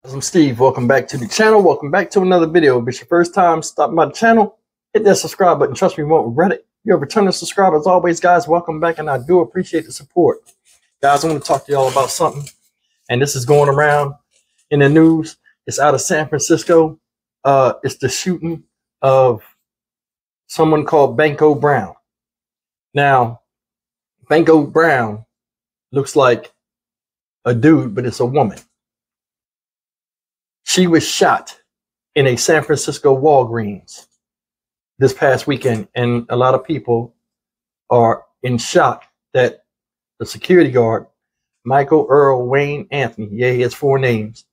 I'm Steve. Welcome back to the channel. Welcome back to another video. If it's your first time stopping by the channel, hit that subscribe button. Trust me, you won't regret it. You're a returning subscriber. As always, guys, welcome back, and I do appreciate the support. Guys, I want to talk to y'all about something, and this is going around in the news. It's out of San Francisco. It's the shooting of someone called Banko Brown. Now, Banko Brown looks like a dude, but it's a woman. She was shot in a San Francisco Walgreens this past weekend, and a lot of people are in shock that the security guard, michealearl-wayneanthony, yeah, he has 4 names,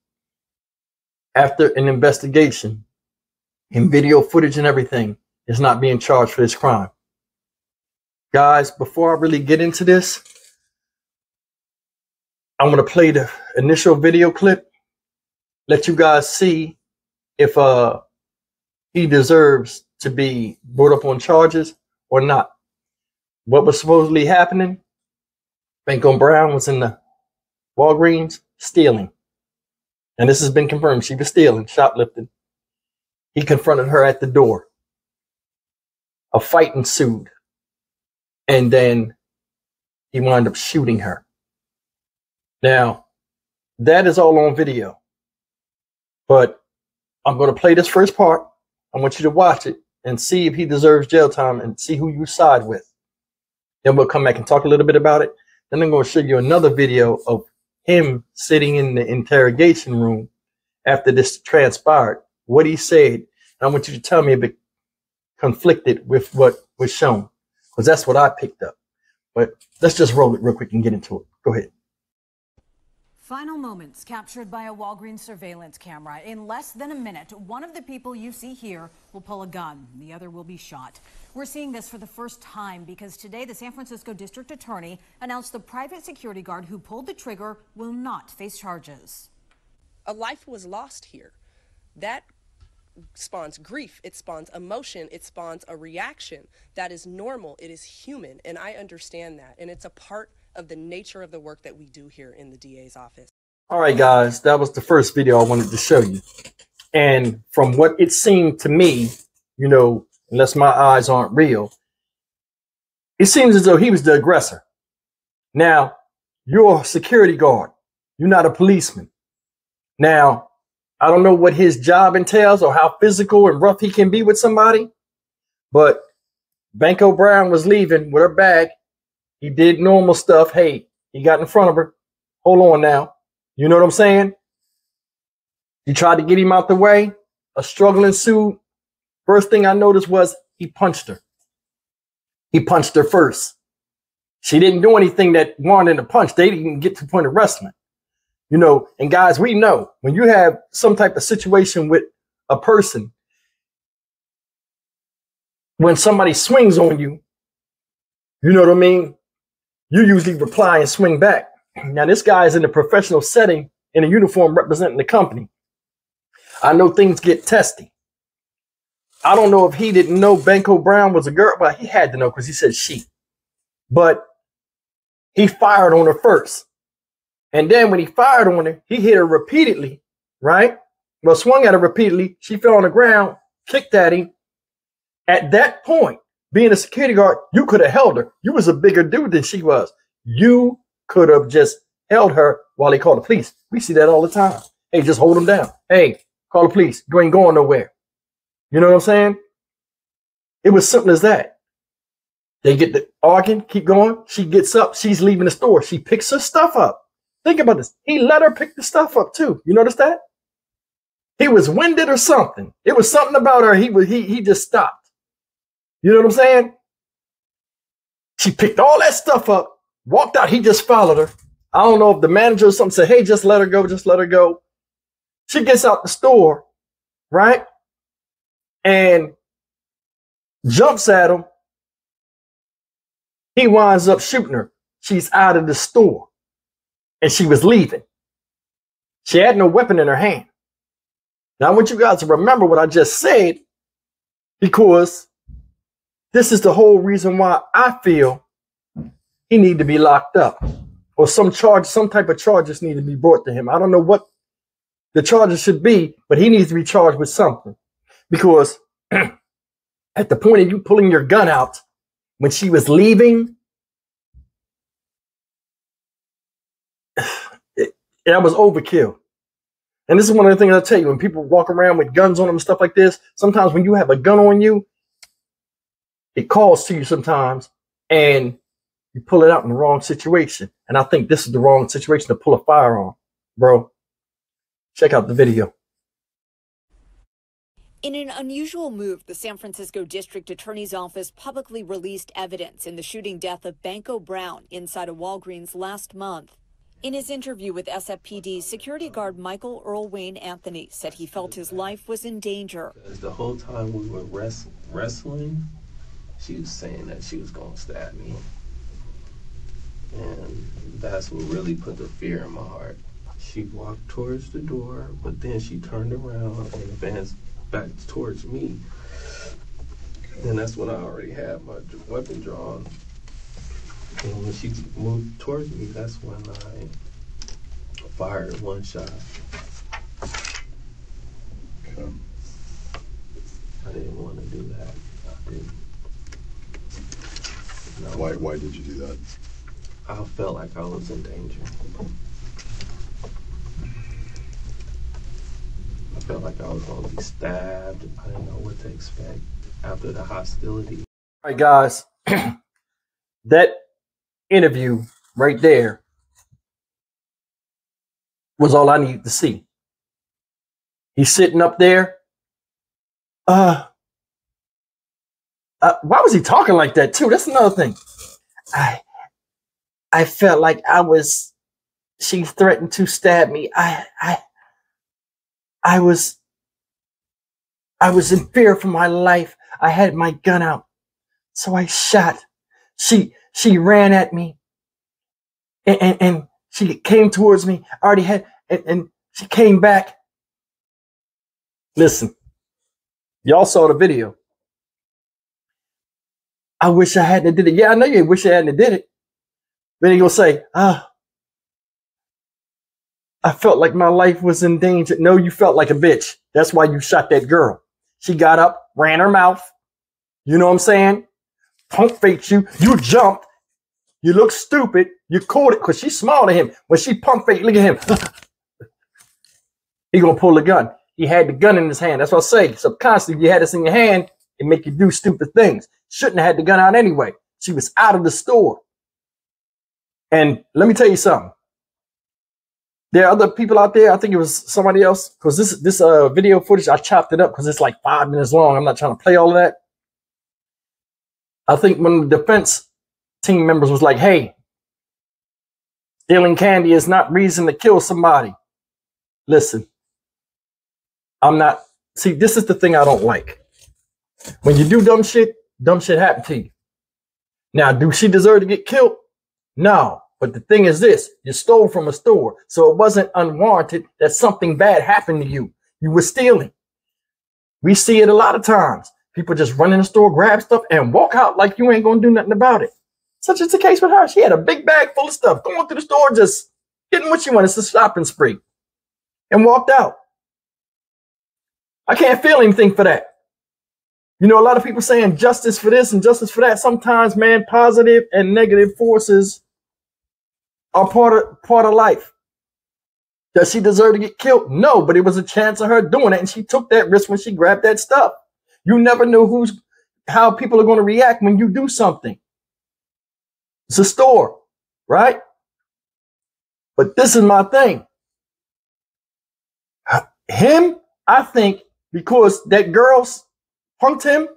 after an investigation and video footage and everything, is not being charged for this crime. Guys, before I really get into this, I'm going to play the initial video clip, let you guys see if he deserves to be brought up on charges or not. What was supposedly happening? Banko Brown was in the Walgreens stealing. And this has been confirmed. She was stealing, shoplifting. He confronted her at the door. A fight ensued. And then he wound up shooting her. Now, that is all on video. But I'm going to play this first part. I want you to watch it and see if he deserves jail time and see who you side with. Then we'll come back and talk a little bit about it. Then I'm going to show you another video of him sitting in the interrogation room after this transpired, what he said. And I want you to tell me if it conflicted with what was shown, because that's what I picked up. But let's just roll it real quick and get into it. Go ahead. Final moments captured by a Walgreens surveillance camera. In less than a minute, one of the people you see here will pull a gun. The other will be shot. We're seeing this for the first time because today the San Francisco District Attorney announced the private security guard who pulled the trigger will not face charges. A life was lost here. That spawns grief, it spawns emotion, it spawns a reaction. That is normal, it is human, and I understand that. And it's a part of the nature of the work that we do here in the DA's office. All right, guys, that was the first video I wanted to show you. And from what it seemed to me, you know, unless my eyes aren't real, it seems as though he was the aggressor. Now, you're a security guard. You're not a policeman. Now, I don't know what his job entails or how physical and rough he can be with somebody, but Banko Brown was leaving with her bag. He did normal stuff. Hey, he got in front of her. Hold on now. You know what I'm saying? He tried to get him out the way. A struggle ensued. First thing I noticed was he punched her. He punched her first. She didn't do anything that warranted a punch. They didn't even get to the point of wrestling. You know, and guys, we know when you have some type of situation with a person, when somebody swings on you, you know what I mean? You usually reply and swing back. Now, this guy is in a professional setting in a uniform representing the company. I know things get testy. I don't know if he didn't know Banko Brown was a girl. Well, he had to know because he said she. But he fired on her first. And then when he fired on her, he hit her repeatedly, right? Well, swung at her repeatedly. She fell on the ground, kicked at him. At that point, being a security guard, you could have held her. You was a bigger dude than she was. You could have just held her while he called the police. We see that all the time. Hey, just hold him down. Hey, call the police. You ain't going nowhere. You know what I'm saying? It was simple as that. They get the arguing, keep going. She gets up. She's leaving the store. She picks her stuff up. Think about this. He let her pick the stuff up too. You notice that? He was winded or something. It was something about her. He just stopped. You know what I'm saying? She picked all that stuff up, walked out. He just followed her. I don't know if the manager or something said, hey, just let her go. Just let her go. She gets out the store, right? And jumps at him. He winds up shooting her. She's out of the store. And she was leaving. She had no weapon in her hand. Now, I want you guys to remember what I just said, because this is the whole reason why I feel he need to be locked up, or some type of charges need to be brought to him. I don't know what the charges should be, but he needs to be charged with something. Because at the point of you pulling your gun out when she was leaving, that was overkill. And this is one of the things I tell you, when people walk around with guns on them and stuff like this, sometimes when you have a gun on you, it calls to you sometimes, and you pull it out in the wrong situation. And I think this is the wrong situation to pull a firearm, bro. Check out the video. In an unusual move, the San Francisco District Attorney's Office publicly released evidence in the shooting death of Banko Brown inside a Walgreens last month. In his interview with SFPD, security guard michealearl-wayneanthony said he felt his life was in danger. The whole time we were wrestling, she was saying that she was going to stab me. And that's what really put the fear in my heart. She walked towards the door, but then she turned around and advanced back towards me. And that's when I already had my weapon drawn. And when she moved towards me, that's when I fired one shot. Okay. I didn't want to do that. I didn't. No. Why did you do that? I felt like I was in danger. I felt like I was going to be stabbed. I didn't know what to expect after the hostility. All right, guys. That interview right there was all I needed to see. He's sitting up there. Why was he talking like that too? That's another thing. I felt like she threatened to stab me. I was in fear for my life. I had my gun out, so I shot. She ran at me, and she came towards me. I already had, and she came back. Listen, y'all saw the video. I wish I hadn't did it. Yeah, I know you wish I hadn't did it. Then he gonna say, I felt like my life was in danger. No, you felt like a bitch. That's why you shot that girl. She got up, ran her mouth. You know what I'm saying? Punk faked you. You jumped. You look stupid. You caught it because she's smaller than him. When she punk faked, look at him. He gonna pull the gun. He had the gun in his hand. That's what I say. Subconsciously, you had this in your hand, it make you do stupid things. Shouldn't have had the gun out anyway. She was out of the store. And let me tell you something. There are other people out there. I think it was somebody else, because this video footage, I chopped it up because it's like 5 minutes long. I'm not trying to play all of that. I think when the defense team members was like, hey, stealing candy is not reason to kill somebody. Listen, I'm not. See, this is the thing I don't like. When you do dumb shit happen to you. Now, do she deserve to get killed? No. But the thing is this, you stole from a store. So it wasn't unwarranted that something bad happened to you. You were stealing. We see it a lot of times. People just run in the store, grab stuff, and walk out like you ain't going to do nothing about it. Such is the case with her. She had a big bag full of stuff, going through the store, just getting what she wanted. It's a shopping spree. And walked out. I can't feel anything for that. You know, a lot of people saying justice for this and justice for that. Sometimes, man, positive and negative forces are part of life. Does she deserve to get killed? No, but it was a chance of her doing it, and she took that risk when she grabbed that stuff. You never know how people are going to react when you do something. It's a store, right? But this is my thing. Him, I think, because that girl punked him,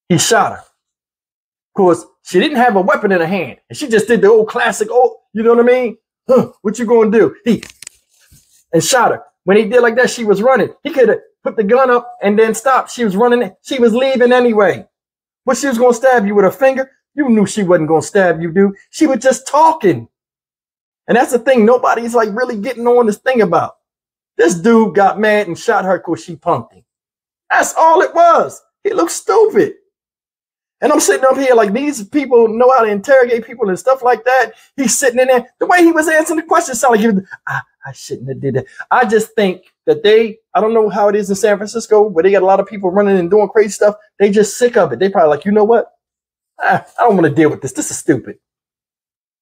he shot her. Because she didn't have a weapon in her hand. And she just did the old classic, you know what I mean? What you going to do? And shot her. When he did like that, she was running. He could have put the gun up and then stopped. She was running. She was leaving anyway. But she was going to stab you with her finger. You knew she wasn't going to stab you, dude. She was just talking. And that's the thing. Nobody's like really getting on this thing about. This dude got mad and shot her because she punked him. That's all it was. He looked stupid. And I'm sitting up here like these people know how to interrogate people and stuff like that. He's sitting in there. The way he was answering the question sounded like he was, I shouldn't have did that. I just think that I don't know how it is in San Francisco, where they got a lot of people running and doing crazy stuff. They just sick of it. They probably like, you know what? I don't want to deal with this. This is stupid.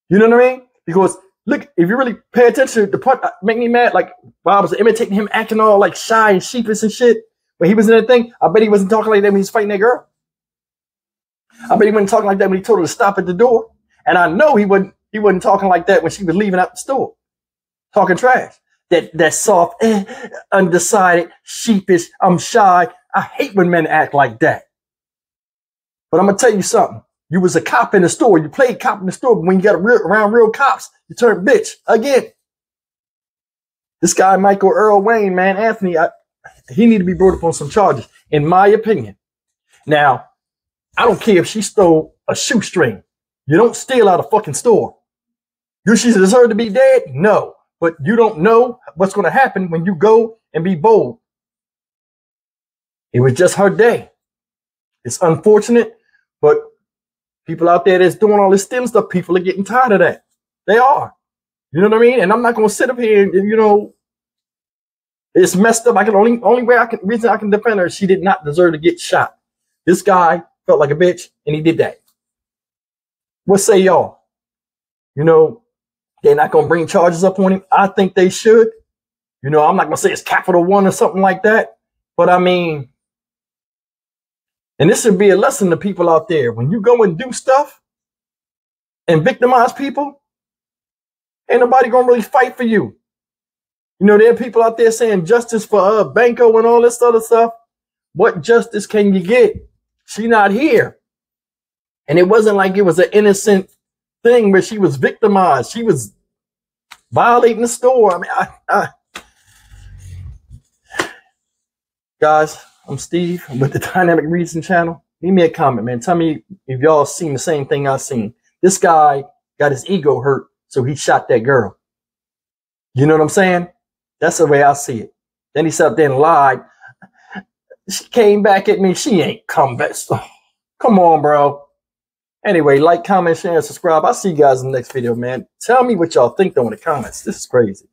You know what I mean? Because look, if you really pay attention, the part that make me mad, like while I was imitating him acting all like shy and sheepish and shit, when he was in that thing, I bet he wasn't talking like that when he was fighting that girl. I bet he wasn't talking like that when he told her to stop at the door. And I know he wasn't talking like that when she was leaving out the store, talking trash. That soft, undecided, sheepish, I'm shy. I hate when men act like that. But I'm going to tell you something. You was a cop in the store. You played cop in the store, but when you got around real cops, you turn bitch again. This guy, michealearl-wayneanthony, he need to be brought up on some charges, in my opinion. Now, I don't care if she stole a shoestring. You don't steal out of a fucking store. Do she deserve to be dead? No. But you don't know what's going to happen when you go and be bold. It was just her day. It's unfortunate, but people out there that's doing all this stealing stuff, people are getting tired of that. They are. You know what I mean? And I'm not going to sit up here and, you know, it's messed up. Reason I can defend her, she did not deserve to get shot. This guy felt like a bitch, and he did that. What say y'all? You know, they're not going to bring charges up on him. I think they should. You know, I'm not going to say it's capital 1 or something like that. But I mean, and this should be a lesson to people out there. When you go and do stuff and victimize people, ain't nobody going to really fight for you. You know, there are people out there saying justice for Banko and all this other stuff. What justice can you get? She not here. And it wasn't like it was an innocent thing where she was victimized. She was violating the store. I mean, guys, I'm Steve. I'm with the Dynamic Reason channel. Leave me a comment, man. Tell me if y'all seen the same thing I've seen. This guy got his ego hurt, so he shot that girl. You know what I'm saying? That's the way I see it. Then he sat up there and lied. She came back at me. She ain't come back. Oh, come on, bro. Anyway, like, comment, share, and subscribe. I'll see you guys in the next video, man. Tell me what y'all think though in the comments. This is crazy.